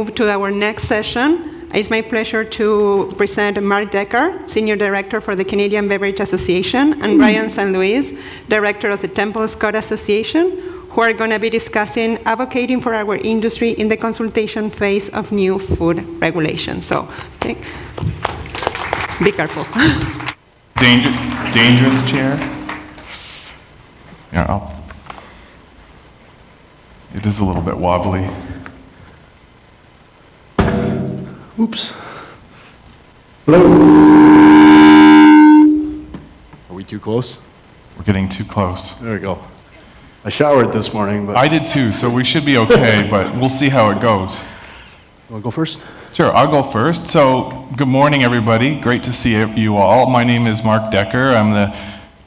Move to our next session. It's my pleasure to present Mark Dekker, Senior Director for the Canadian Beverage Association, and Brian St. Louis, Director of the Temple Scott Association, who are going to be discussing advocating for our industry in the consultation phase of new food regulations. So, okay. Be careful. Dangerous chair. Yeah, it is a little bit wobbly. Oops. Hello. Are we too close? We're getting too close. There we go. I showered this morning, but... I did too, so we should be okay, but we'll see how it goes. You want to go first? Sure, I'll go first. So, good morning, everybody. Great to see you all. My name is Mark Dekker. I'm the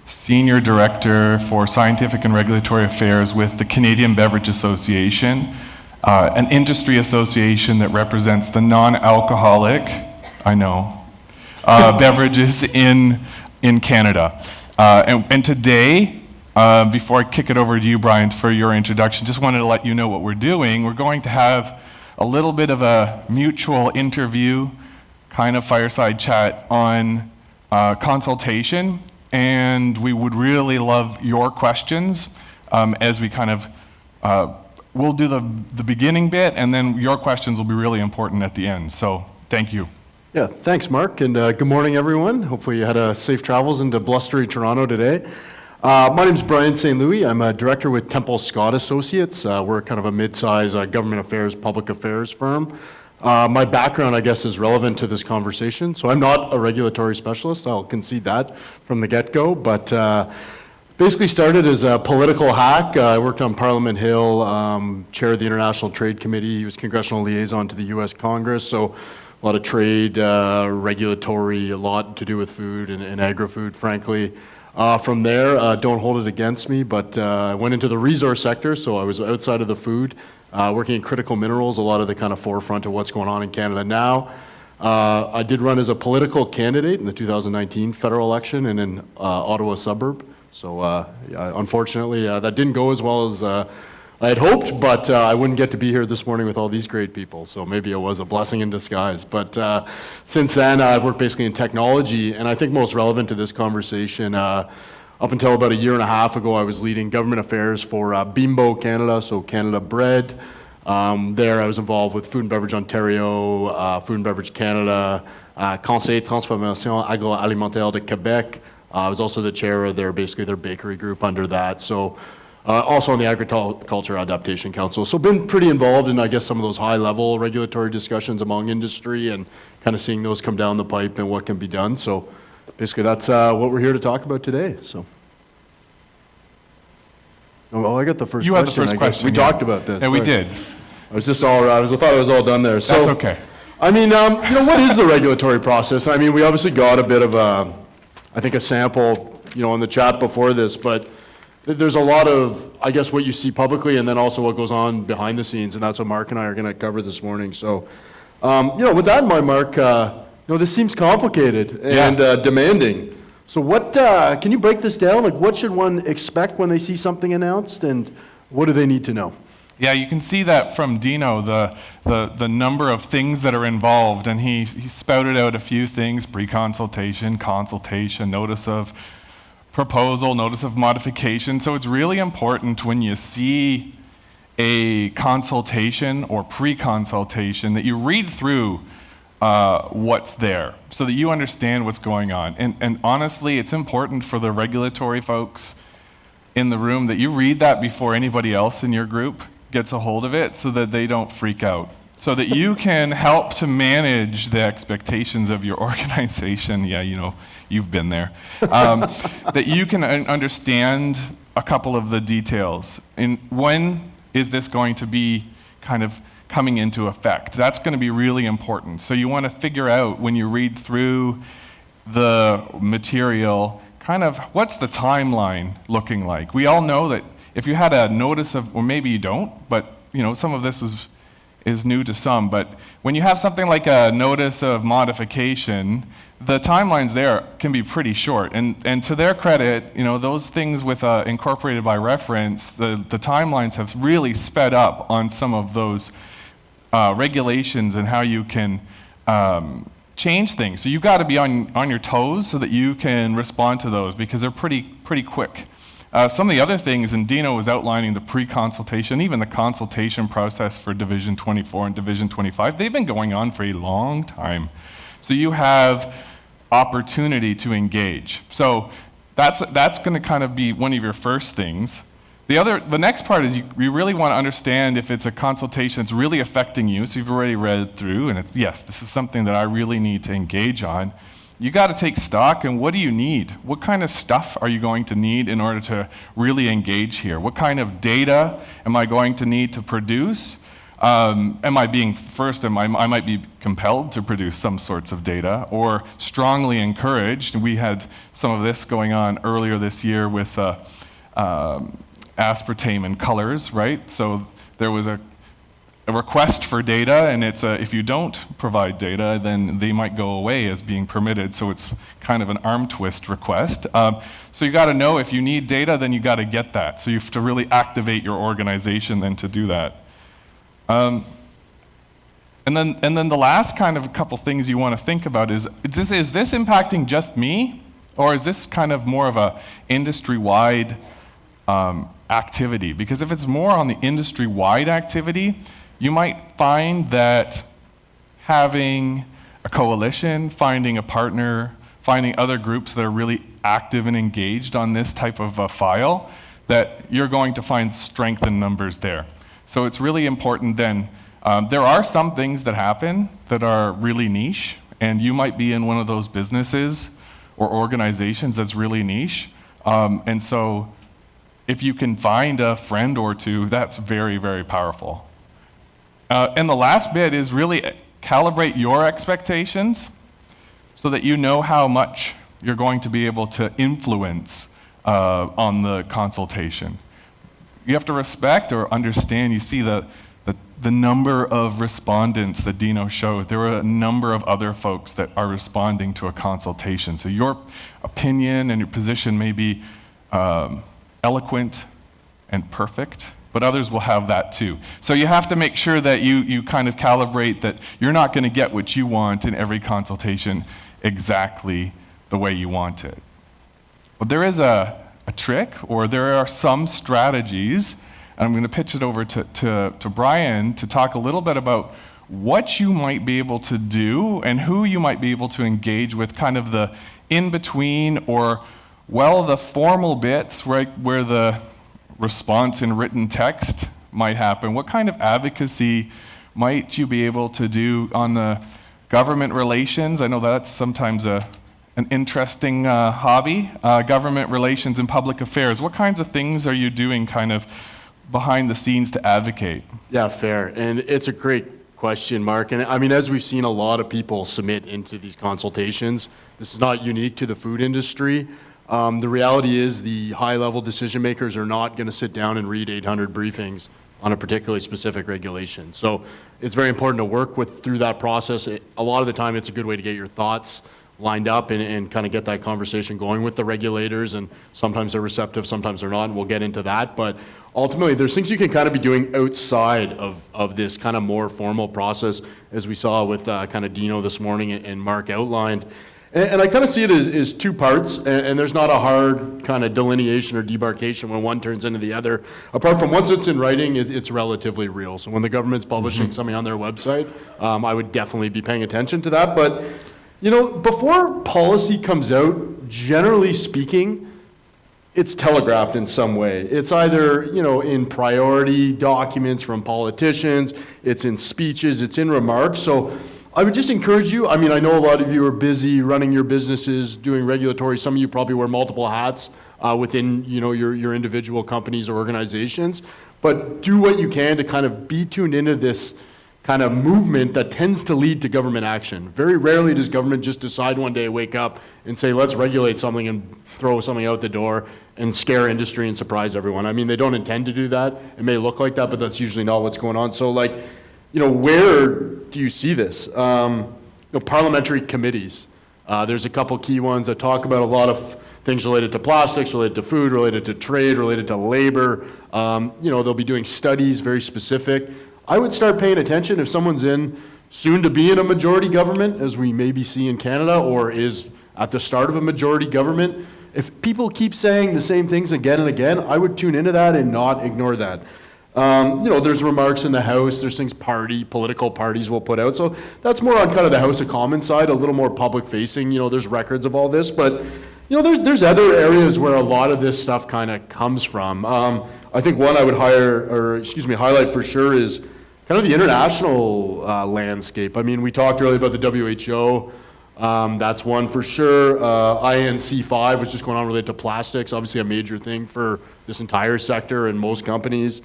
Senior Director for Scientific and Regulatory Affairs with the Canadian Beverage Association, an industry association that represents the non-alcoholic, beverages in Canada. And today, before I kick it over to you, Brian, for your introduction, just wanted to let you know what we're doing. We're going to have a little bit of a mutual interview, kind of fireside chat on consultation, and we would really love your questions as we kind of we'll do the beginning bit, and then your questions will be really important at the end. So thank you. Yeah, thanks, Mark, and good morning, everyone. Hopefully you had safe travels into blustery Toronto today. My name is Brian St. Louis. I'm a director with Temple Scott Associates. We're kind of a mid-size government affairs, public affairs firm. My background, I guess, is relevant to this conversation. So I'm not a regulatory specialist. I'll concede that from the get-go, but basically started as a political hack. I worked on Parliament Hill, chaired the International Trade Committee. He was congressional liaison to the U.S. Congress, so a lot of trade, regulatory, a lot to do with food and agri-food, frankly. From there, don't hold it against me, but I went into the resource sector, so I was outside of the food, working in critical minerals, a lot of the kind of forefront of what's going on in Canada now. I did run as a political candidate in the 2019 federal election in an Ottawa suburb. So unfortunately, that didn't go as well as I had hoped, but I wouldn't get to be here this morning with all these great people. So maybe it was a blessing in disguise. But since then, I've worked basically in technology, and I think most relevant to this conversation, up until about a year and a half ago, I was leading government affairs for Bimbo Canada, so Canada Bread. There I was involved with Food and Beverage Ontario, Food and Beverage Canada, Conseil Transformation Agroalimentaire de Québec. I was also the chair of their bakery group under that. So also on the Agriculture Adaptation Council. So been pretty involved in, I guess, some of those high-level regulatory discussions among industry and kind of seeing those come down the pipe and what can be done. So basically that's what we're here to talk about today. So. Oh, I got the first question. You had the first question. We talked about this. Yeah, we did. I was just all, I thought it was all done there. So, that's okay. I mean, what is the regulatory process? I mean, we obviously got a bit of I think a sample, in the chat before this, but there's a lot of, I guess, what you see publicly and then also what goes on behind the scenes, and that's what Mark and I are going to cover this morning. So, with that in mind, Mark, this seems complicated and demanding. So what, can you break this down? Like, what should one expect when they see something announced, and what do they need to know? Yeah, you can see that from Dino, the number of things that are involved, and he spouted out a few things: pre-consultation, consultation, notice of proposal, notice of modification. So it's really important when you see a consultation or pre-consultation that you read through what's there so that you understand what's going on. And honestly, it's important for the regulatory folks in the room that you read that before anybody else in your group gets a hold of it so that they don't freak out, so that you can help to manage the expectations of your organization. Yeah, you've been there. That you can understand a couple of the details. And when is this going to be kind of coming into effect? That's going to be really important. So you want to figure out when you read through the material, kind of what's the timeline looking like. We all know that if you had a notice of, or maybe you don't, but some of this is new to some, but when you have something like a notice of modification, the timelines there can be pretty short. And to their credit, those things with incorporated by reference, the timelines have really sped up on some of those regulations and how you can change things. So you've got to be on your toes so that you can respond to those, because they're pretty quick. Some of the other things, and Dino was outlining the pre-consultation, even the consultation process for Division 24 and Division 25, they've been going on for a long time. So you have opportunity to engage. So that's going to kind of be one of your first things. The next part is you really want to understand if it's a consultation that's really affecting you. So you've already read through, and yes, this is something that I really need to engage on. You got to take stock, and what do you need? What kind of stuff are you going to need in order to really engage here? What kind of data am I going to need to produce? I might be compelled to produce some sorts of data, or strongly encouraged. We had some of this going on earlier this year with aspartame and colors, right? So there was a request for data, and it's if you don't provide data, then they might go away as being permitted. So it's kind of an arm twist request. So you got to know if you need data, then you got to get that. So you have to really activate your organization then to do that. And then the last kind of a couple things you want to think about is this impacting just me, or is this kind of more of a industry-wide activity? Because if it's more on the industry-wide activity, you might find that having a coalition, finding a partner, finding other groups that are really active and engaged on this type of a file, that you're going to find strength in numbers there. So it's really important then. There are some things that happen that are really niche, and you might be in one of those businesses or organizations that's really niche. And so if you can find a friend or two, that's very, very powerful. And the last bit is really calibrate your expectations so that you know how much you're going to be able to influence on the consultation. You have to respect or understand. You see the number of respondents that Dino showed. There were a number of other folks that are responding to a consultation. So your opinion and your position may be eloquent and perfect, but others will have that too. So you have to make sure that you kind of calibrate that you're not going to get what you want in every consultation exactly the way you want it. But there is a trick, or there are some strategies, and I'm going to pitch it over to Brian to talk a little bit about what you might be able to do and who you might be able to engage with, kind of the in-between, or the formal bits where the response in written text might happen. What kind of advocacy might you be able to do on the government relations? I know that's sometimes an interesting hobby, government relations and public affairs. What kinds of things are you doing kind of behind the scenes to advocate? Yeah, fair. And it's a great question, Mark. And I mean, as we've seen a lot of people submit into these consultations, this is not unique to the food industry. The reality is the high-level decision makers are not going to sit down and read 800 briefings on a particularly specific regulation. So it's very important to work through that process. A lot of the time, it's a good way to get your thoughts lined up and kind of get that conversation going with the regulators. And sometimes they're receptive, sometimes they're not, and we'll get into that. But ultimately, there's things you can kind of be doing outside of this kind of more formal process, as we saw with kind of Dino this morning and Mark outlined. And I kind of see it as two parts, and there's not a hard kind of delineation or demarcation when one turns into the other. Apart from once it's in writing, it's relatively real. So when the government's publishing something on their website, I would definitely be paying attention to that. But, before policy comes out, generally speaking, it's telegraphed in some way. It's either, in priority documents from politicians, it's in speeches, it's in remarks. So I would just encourage you. I mean, I know a lot of you are busy running your businesses, doing regulatory. Some of you probably wear multiple hats within, your individual companies or organizations. But do what you can to kind of be tuned into this kind of movement that tends to lead to government action. Very rarely does government just decide one day, wake up and say, let's regulate something and throw something out the door and scare industry and surprise everyone. I mean, they don't intend to do that. It may look like that, but that's usually not what's going on. So where do you see this? Parliamentary committees. There's a couple key ones that talk about a lot of things related to plastics, related to food, related to trade, related to labor. They'll be doing studies very specific. I would start paying attention if someone's soon to be in a majority government, as we maybe see in Canada, or is at the start of a majority government. If people keep saying the same things again and again, I would tune into that and not ignore that. There's remarks in the House, there's things political parties will put out. So that's more on kind of the House of Commons side, a little more public facing. There's records of all this, but there's other areas where a lot of this stuff kind of comes from. I think one I would highlight for sure is kind of the international landscape. I mean, we talked earlier about the WHO. That's one for sure. INC5, which is going on related to plastics, obviously a major thing for this entire sector and most companies.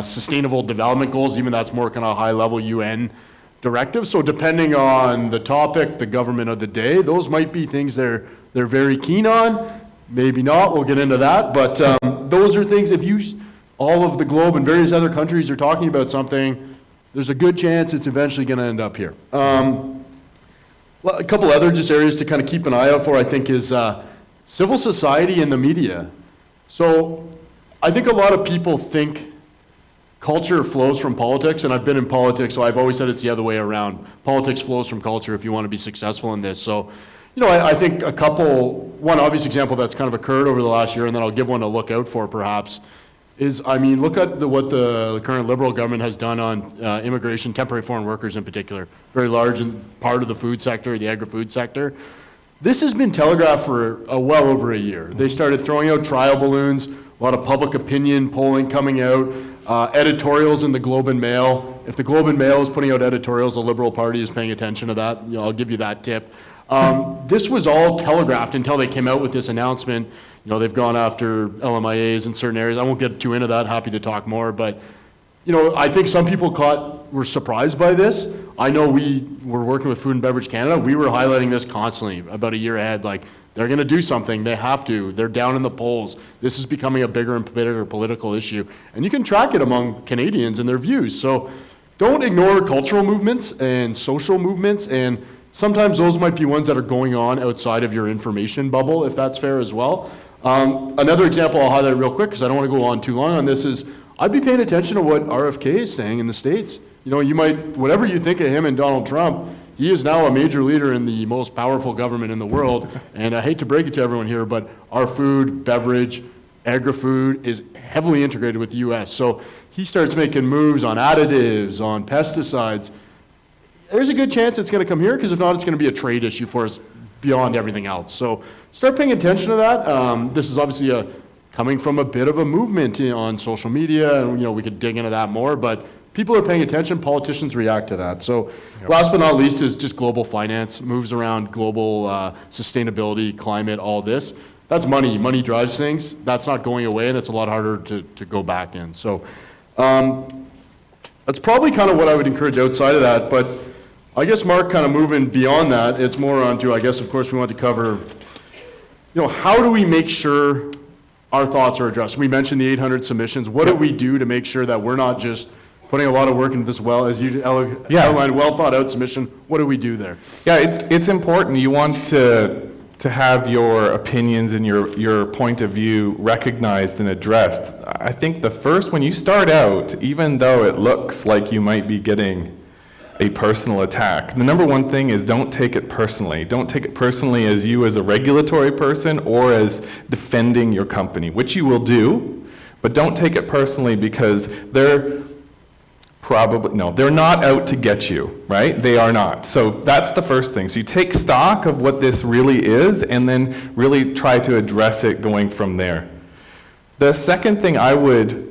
Sustainable development goals, even that's more kind of high level UN directives. So depending on the topic, the government of the day, those might be things they're very keen on. Maybe not, we'll get into that. But those are things, if all of the globe and various other countries are talking about something, there's a good chance it's eventually going to end up here. Well, a couple other just areas to kind of keep an eye out for, I think, is civil society and the media. So I think a lot of people think culture flows from politics, and I've been in politics, so I've always said it's the other way around. Politics flows from culture if you want to be successful in this. So, I think one obvious example that's kind of occurred over the last year, and then I'll give one to look out for perhaps, is, look at what the current Liberal government has done on immigration, temporary foreign workers in particular, very large part of the food sector, the agri-food sector. This has been telegraphed for well over a year. They started throwing out trial balloons, a lot of public opinion polling coming out, editorials in the Globe and Mail. If the Globe and Mail is putting out editorials, the Liberal Party is paying attention to that. I'll give you that tip. This was all telegraphed until they came out with this announcement. They've gone after LMIAs in certain areas. I won't get too into that, happy to talk more, but I think some people were surprised by this. I know we were working with Food and Beverage Canada. We were highlighting this constantly about a year ahead, like they're going to do something, they have to, they're down in the polls. This is becoming a bigger and bigger political issue. And you can track it among Canadians and their views. So don't ignore cultural movements and social movements, and sometimes those might be ones that are going on outside of your information bubble, if that's fair as well. Another example I'll highlight real quick, because I don't want to go on too long on this, is I'd be paying attention to what RFK is saying in the States. Whatever you think of him and Donald Trump, he is now a major leader in the most powerful government in the world. And I hate to break it to everyone here, but our food, beverage, agri-food is heavily integrated with the US. So he starts making moves on additives, on pesticides. There's a good chance it's going to come here, because if not, it's going to be a trade issue for us beyond everything else. So start paying attention to that. This is obviously coming from a bit of a movement on social media, and we could dig into that more, but people are paying attention, politicians react to that. So last but not least is just global finance, moves around global sustainability, climate, all this. That's money. Money drives things. That's not going away, and it's a lot harder to go back in. So that's probably kind of what I would encourage outside of that, but I guess, Mark, kind of moving beyond that, it's more onto, I guess, of course, we want to cover, how do we make sure our thoughts are addressed? We mentioned the 800 submissions. What do we do to make sure that we're not just putting a lot of work into this as you outlined, well thought out submission? What do we do there? Yeah, it's important. You want to have your opinions and your point of view recognized and addressed. I think when you start out, even though it looks like you might be getting a personal attack, the number one thing is don't take it personally. Don't take it personally as you as a regulatory person or as defending your company, which you will do, but don't take it personally, because they're not out to get you, right? They are not. So that's the first thing. So you take stock of what this really is and then really try to address it going from there. The second thing I would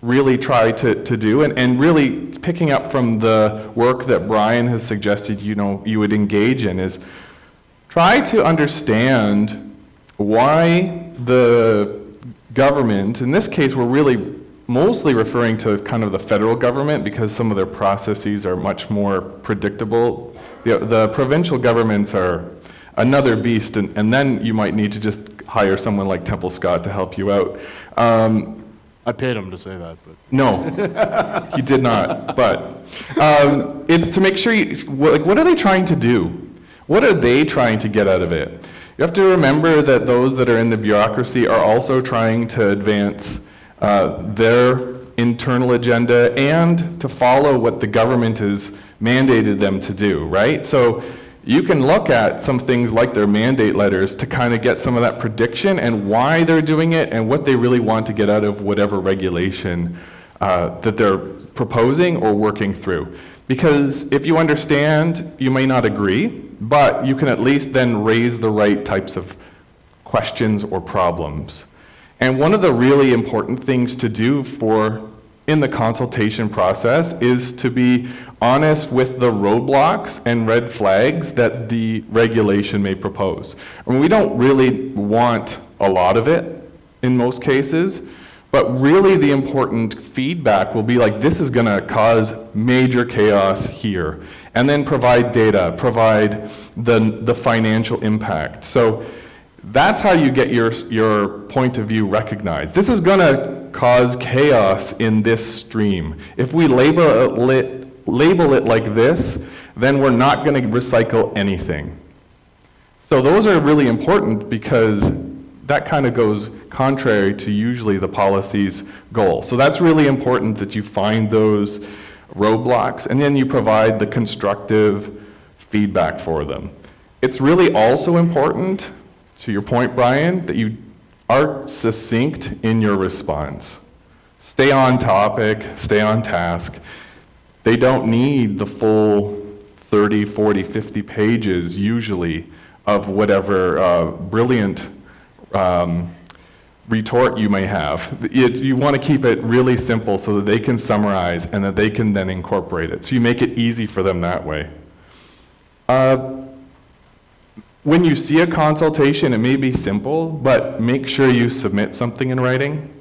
really try to do, and really picking up from the work that Brian has suggested you would engage in, is try to understand why the government, in this case we're really mostly referring to kind of the federal government, because some of their processes are much more predictable. The provincial governments are another beast, and then you might need to just hire someone like Temple Scott to help you out. I paid him to say that, but no, he did not. But it's to make sure what are they trying to do? What are they trying to get out of it? You have to remember that those that are in the bureaucracy are also trying to advance their internal agenda and to follow what the government has mandated them to do, right? So you can look at some things like their mandate letters to kind of get some of that prediction and why they're doing it and what they really want to get out of whatever regulation that they're proposing or working through. Because if you understand, you may not agree, but you can at least then raise the right types of questions or problems. And one of the really important things to do in the consultation process is to be honest with the roadblocks and red flags that the regulation may propose. And we don't really want a lot of it in most cases, but really the important feedback will be like, this is going to cause major chaos here. And then provide data, provide the financial impact. So that's how you get your point of view recognized. This is going to cause chaos in this stream. If we label it like this, then we're not going to recycle anything. So those are really important because that kind of goes contrary to usually the policy's goal. So that's really important that you find those roadblocks and then you provide the constructive feedback for them. It's really also important, to your point, Brian, that you are succinct in your response. Stay on topic, stay on task. They don't need the full 30, 40, 50 pages usually of whatever brilliant retort you may have. You want to keep it really simple so that they can summarize and that they can then incorporate it. So you make it easy for them that way. When you see a consultation, it may be simple, but make sure you submit something in writing.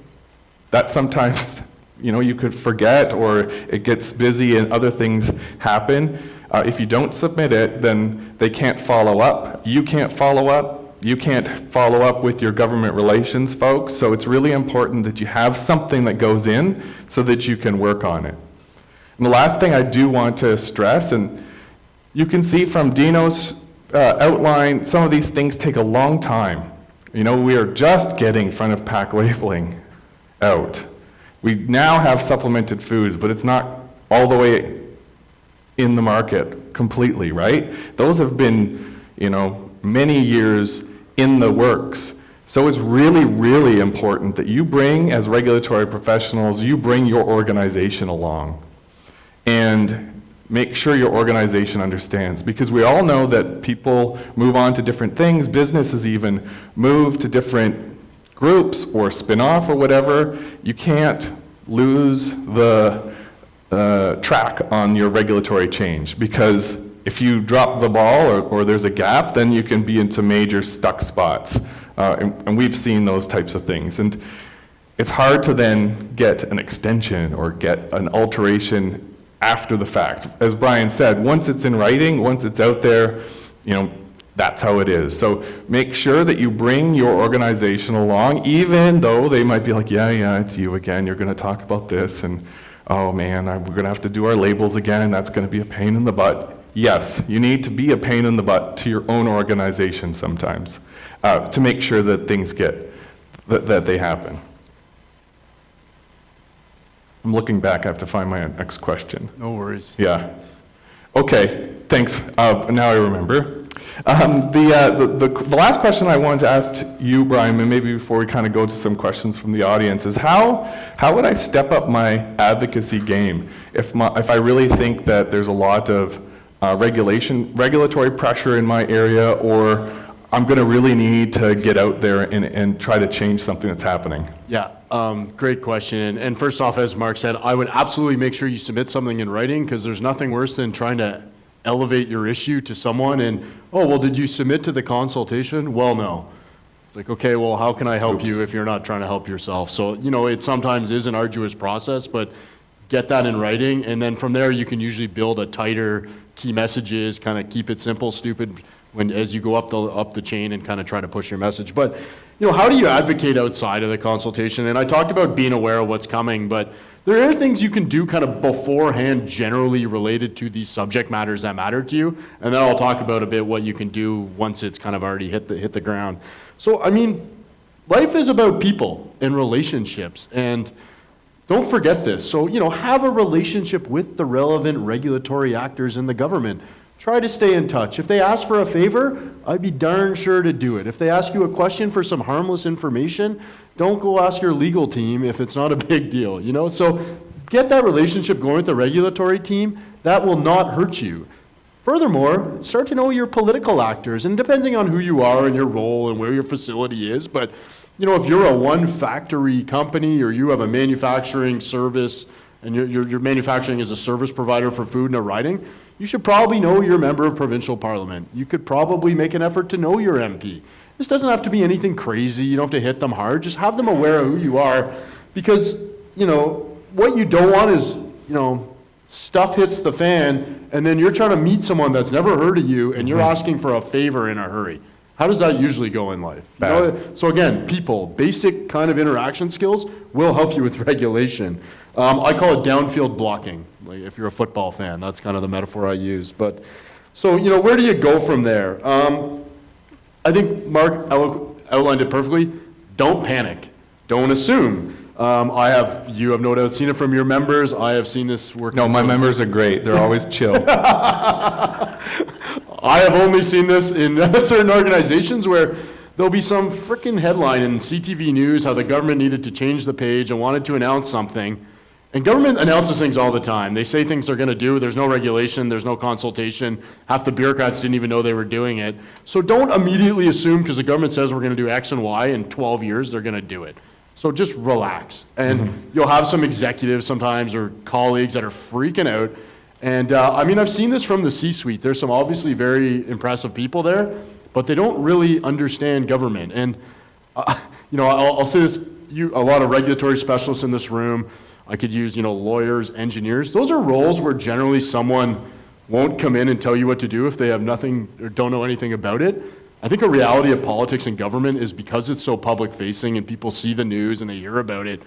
That sometimes, you could forget or it gets busy and other things happen. If you don't submit it, then they can't follow up. You can't follow up. You can't follow up with your government relations folks. So it's really important that you have something that goes in so that you can work on it. And the last thing I do want to stress, and you can see from Dino's outline, some of these things take a long time. We are just getting front of pack labeling out. We now have supplemented foods, but it's not all the way in the market completely, right? Those have been, many years in the works. So it's really, really important that you bring, as regulatory professionals, you bring your organization along. And make sure your organization understands, because we all know that people move on to different things, businesses even move to different groups or spin off or whatever. You can't lose the track on your regulatory change, because if you drop the ball or there's a gap, then you can be into major stuck spots. And we've seen those types of things. And it's hard to then get an extension or get an alteration after the fact. As Brian said, once it's in writing, once it's out there, that's how it is. So make sure that you bring your organization along, even though they might be like, yeah, it's you again, you're gonna talk about this, and oh man, we're gonna have to do our labels again, and that's gonna be a pain in the butt. Yes, you need to be a pain in the butt to your own organization sometimes to make sure that things that they happen. I'm looking back, I have to find my next question. No worries. Yeah. Okay, thanks. Now I remember. The last question I wanted to ask you, Brian, and maybe before we kind of go to some questions from the audience, is how would I step up my advocacy game if I really think that there's a lot of regulatory pressure in my area, or I'm going to really need to get out there and try to change something that's happening? Yeah, great question. And first off, as Mark said, I would absolutely make sure you submit something in writing, because there's nothing worse than trying to elevate your issue to someone and, oh, well, did you submit to the consultation? Well, no. It's like, okay, well, how can I help you if you're not trying to help yourself? So, it sometimes is an arduous process, but get that in writing, and then from there you can usually build a tighter key messages, kind of keep it simple, stupid, as you go up the chain and kind of try to push your message. But how do you advocate outside of the consultation? And I talked about being aware of what's coming, but there are things you can do kind of beforehand, generally related to these subject matters that matter to you, and then I'll talk about a bit what you can do once it's kind of already hit the ground. So life is about people and relationships, and Don't forget this. So, have a relationship with the relevant regulatory actors in the government. Try to stay in touch. If they ask for a favor, I'd be darn sure to do it. If they ask you a question for some harmless information, don't go ask your legal team if it's not a big deal, So get that relationship going with the regulatory team. That will not hurt you. Furthermore, start to know your political actors, and depending on who you are and your role and where your facility is, but if you're a one-factory company or you have a manufacturing service and your manufacturing is a service provider for food and a riding, you should probably know your member of provincial parliament. You could probably make an effort to know your MP. This doesn't have to be anything crazy. You don't have to hit them hard. Just have them aware of who you are, because, what you don't want is, stuff hits the fan and then you're trying to meet someone that's never heard of you and you're asking for a favor in a hurry. How does that usually go in life? So again, people, basic kind of interaction skills will help you with regulation. I call it downfield blocking. Like if you're a football fan, that's kind of the metaphor I use. But so, where do you go from there? I think Mark outlined it perfectly. Don't panic. Don't assume. You have no doubt seen it from your members. I have seen this work. No, my members are great. They're always chill. I have only seen this in certain organizations where there'll be some frickin' headline in CTV News how the government needed to change the page and wanted to announce something. And government announces things all the time. They say things they're going to do. There's no regulation. There's no consultation. Half the bureaucrats didn't even know they were doing it. So don't immediately assume because the government says we're going to do X and Y in 12 years, they're going to do it. So just relax. And you'll have some executives sometimes or colleagues that are freaking out. And I've seen this from the C-suite. There's some obviously very impressive people there, but they don't really understand government. And, I'll say this, a lot of regulatory specialists in this room, I could use, lawyers, engineers. Those are roles where generally someone won't come in and tell you what to do if they have nothing or don't know anything about it. I think a reality of politics and government is because it's so public facing and people see the news and they hear about it,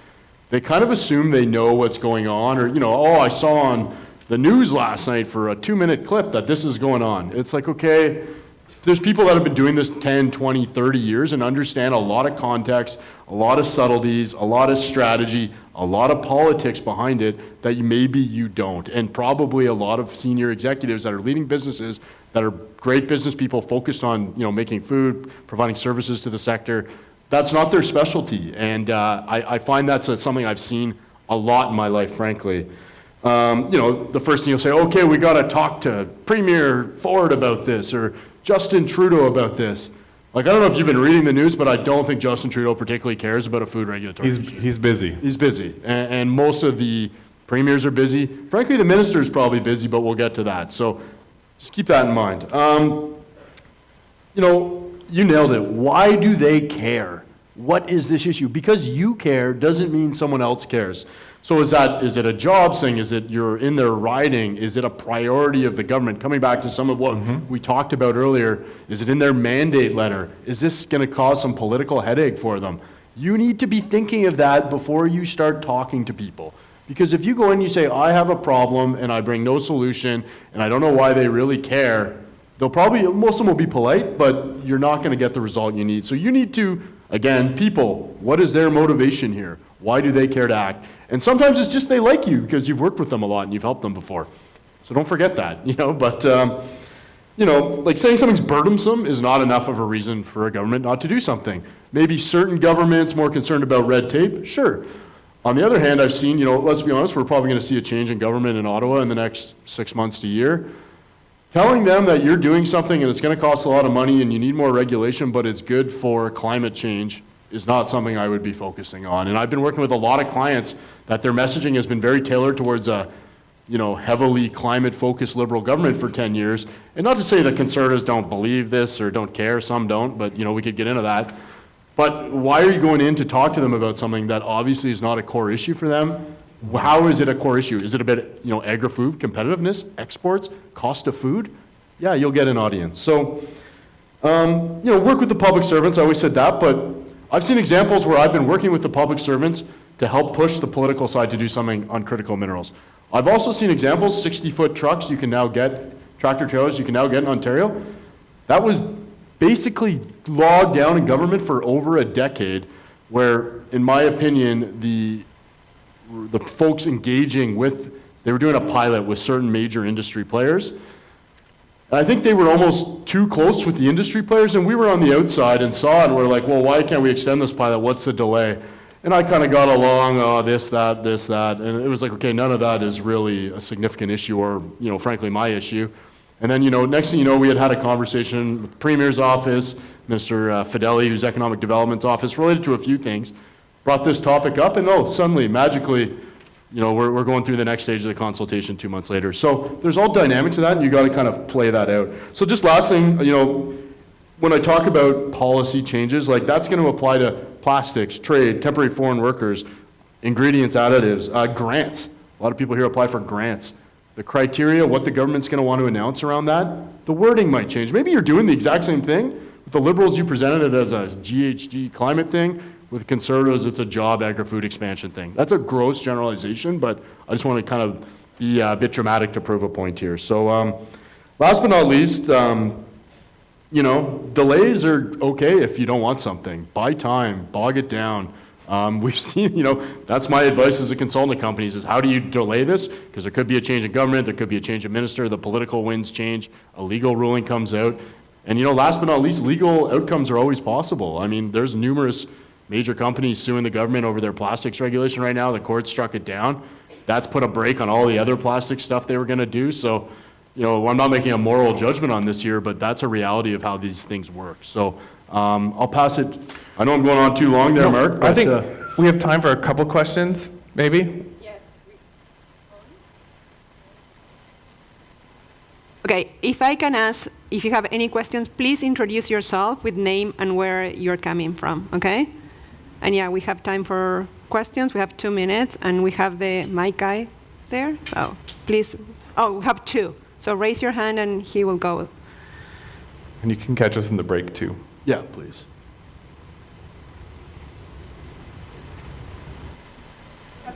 they kind of assume they know what's going on or, I saw on the news last night for a 2-minute clip that this is going on. It's like, okay, there's people that have been doing this 10, 20, 30 years and understand a lot of context, a lot of subtleties, a lot of strategy, a lot of politics behind it that maybe you don't. And probably a lot of senior executives that are leading businesses that are great business people focused on, making food, providing services to the sector. That's not their specialty. And I find that's something I've seen a lot in my life, frankly. The first thing you'll say, okay, we got to talk to Premier Ford about this or Justin Trudeau about this. Like, I don't know if you've been reading the news, but I don't think Justin Trudeau particularly cares about a food regulatory issue. He's busy. He's busy. And most of the premiers are busy. Frankly, the minister is probably busy, but we'll get to that. So just keep that in mind. You nailed it. Why do they care? What is this issue? Because you care doesn't mean someone else cares. So is it a job thing? Is it you're in their riding? Is it a priority of the government? Coming back to some of what we talked about earlier, is it in their mandate letter? Is this going to cause some political headache for them? You need to be thinking of that before you start talking to people. Because if you go in and you say, I have a problem and I bring no solution and I don't know why they really care, most of them will be polite, but you're not going to get the result you need. So you need to, again, people, what is their motivation here? Why do they care to act? And sometimes it's just they like you because you've worked with them a lot and you've helped them before. So don't forget that, but, like saying something's burdensome is not enough of a reason for a government not to do something. Maybe certain governments more concerned about red tape, sure. On the other hand, I've seen, let's be honest, we're probably going to see a change in government in Ottawa in the next 6 months to a year. Telling them that you're doing something and it's going to cost a lot of money and you need more regulation, but it's good for climate change is not something I would be focusing on. And I've been working with a lot of clients that their messaging has been very tailored towards a, heavily climate-focused liberal government for 10 years. And not to say that conservatives don't believe this or don't care, some don't, but, we could get into that. But why are you going in to talk to them about something that obviously is not a core issue for them? How is it a core issue? Is it a bit, agri-food, competitiveness, exports, cost of food? Yeah, you'll get an audience. So, work with the public servants, I always said that, but I've seen examples where I've been working with the public servants to help push the political side to do something on critical minerals. I've also seen examples, 60-foot trucks you can now get, tractor trailers you can now get in Ontario. That was basically logged down in government for over a decade, where, in my opinion, the the folks engaging with, they were doing a pilot with certain major industry players. And I think they were almost too close with the industry players, and we were on the outside and saw it, and we're like, well, why can't we extend this pilot? What's the delay? And I kind of got along, this, that, and it was like, okay, none of that is really a significant issue or, frankly, my issue. And then, next thing you know, we had a conversation with the Premier's office, Mr. Fideli, who's Economic Development's office, related to a few things, brought this topic up, and suddenly, magically, we're going through the next stage of the consultation 2 months later. So there's all dynamics of that, and you got to kind of play that out. So just last thing, when I talk about policy changes, like that's going to apply to plastics, trade, temporary foreign workers, ingredients, additives, grants. A lot of people here apply for grants. The criteria, what the government's going to want to announce around that, the wording might change. Maybe you're doing the exact same thing. With the Liberals, you presented it as a GHG climate thing. With Conservatives, it's a job, agri-food expansion thing. That's a gross generalization, but I just want to kind of be a bit dramatic to prove a point here. So last but not least, delays are okay if you don't want something. Buy time, bog it down. We've seen, that's my advice as a consultant to companies is how do you delay this? Because there could be a change in government, there could be a change in minister, the political winds change, a legal ruling comes out. And, last but not least, legal outcomes are always possible. I mean, there's numerous major companies suing the government over their plastics regulation right now. The court struck it down. That's put a brake on all the other plastic stuff they were going to do. So, I'm not making a moral judgment on this here, but that's a reality of how these things work. So I'll pass it. I know I'm going on too long there, Mark. I think we have time for a couple questions, maybe? Yes. Okay, if I can ask, if you have any questions, please introduce yourself with name and where you're coming from, okay? And yeah, we have time for questions. We have 2 minutes, and we have the mic guy there. So please, we have 2. So raise your hand, and he will go. And you can catch us in the break, too. Yeah, please.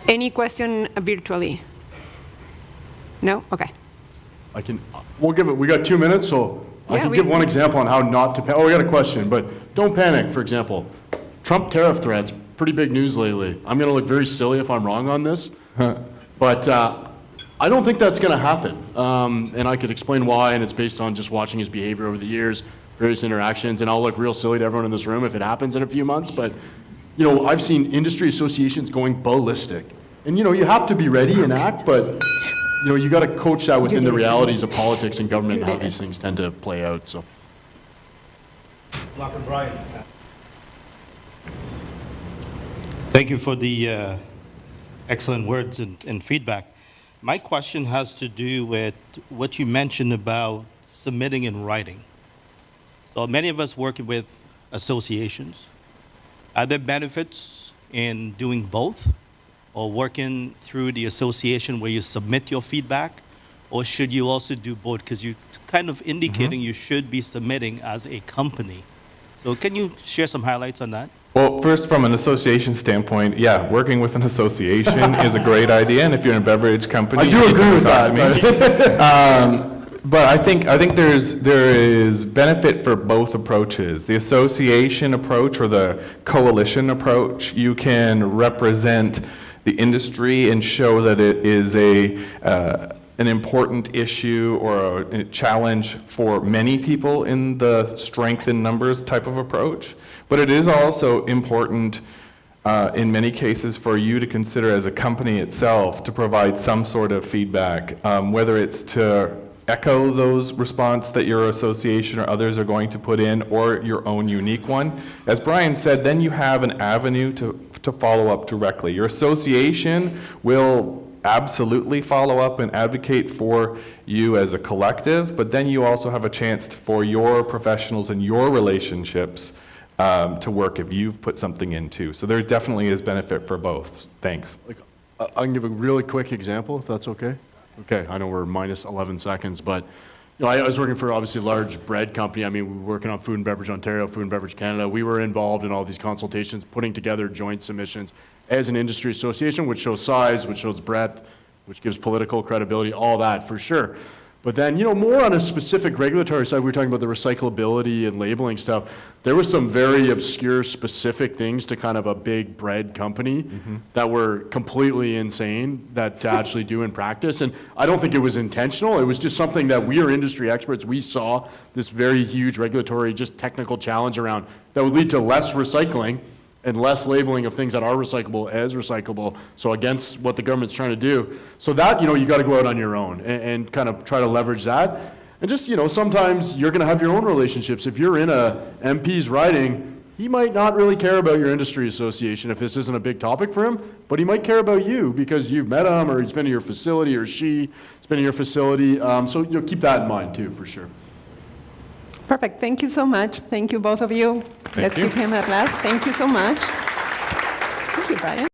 Any question virtually? No? Okay. We got 2 minutes, so I can give one example on how not to panic. We got a question, but don't panic, for example. Trump tariff threats, pretty big news lately. I'm going to look very silly if I'm wrong on this, but I don't think that's going to happen. And I could explain why, and it's based on just watching his behavior over the years, various interactions, and I'll look real silly to everyone in this room if it happens in a few months, but I've seen industry associations going ballistic. And you have to be ready and act, but you got to coach that within the realities of politics and government and how these things tend to play out. So, Mark and Brian. Thank you for the excellent words and feedback. My question has to do with what you mentioned about submitting in writing. So many of us work with associations. Are there benefits in doing both? Or working through the association where you submit your feedback? Or should you also do both? Because you're kind of indicating you should be submitting as a company. So can you share some highlights on that? Well, first, from an association standpoint, yeah, working with an association is a great idea. And if you're in a beverage company, I do agree with that. But I think there is benefit for both approaches. The association approach or the coalition approach, you can represent the industry and show that it is an important issue or a challenge for many people in the strength in numbers type of approach. But it is also important in many cases for you to consider as a company itself to provide some sort of feedback, whether it's to echo those response that your association or others are going to put in or your own unique one. As Brian said, then you have an avenue to follow up directly. Your association will absolutely follow up and advocate for you as a collective, but then you also have a chance for your professionals and your relationships to work if you've put something in too. So there definitely is benefit for both. Thanks. I can give a really quick example, if that's okay. Okay, I know we're minus 11 seconds, but I was working for obviously a large bread company. I mean, we were working on Food and Beverage Ontario, Food and Beverage Canada. We were involved in all these consultations, putting together joint submissions as an industry association, which shows size, which shows breadth, which gives political credibility, all that for sure. But then, more on a specific regulatory side, we were talking about the recyclability and labeling stuff. There were some very obscure, specific things to kind of a big bread company that were completely insane to actually do in practice. And I don't think it was intentional. It was just something that we are industry experts. We saw this very huge regulatory, just technical challenge around that would lead to less recycling and less labeling of things that are recyclable as recyclable, so against what the government's trying to do. So that, you got to go out on your own and kind of try to leverage that. And just, sometimes you're going to have your own relationships. If you're in a MP's riding, he might not really care about your industry association if this isn't a big topic for him, but he might care about you because you've met him or he's been to your facility or she's been to your facility. So keep that in mind too, for sure. Perfect. Thank you so much. Thank you, both of you. Let's you. give him a applause. Thank you so much. Thank you, Brian.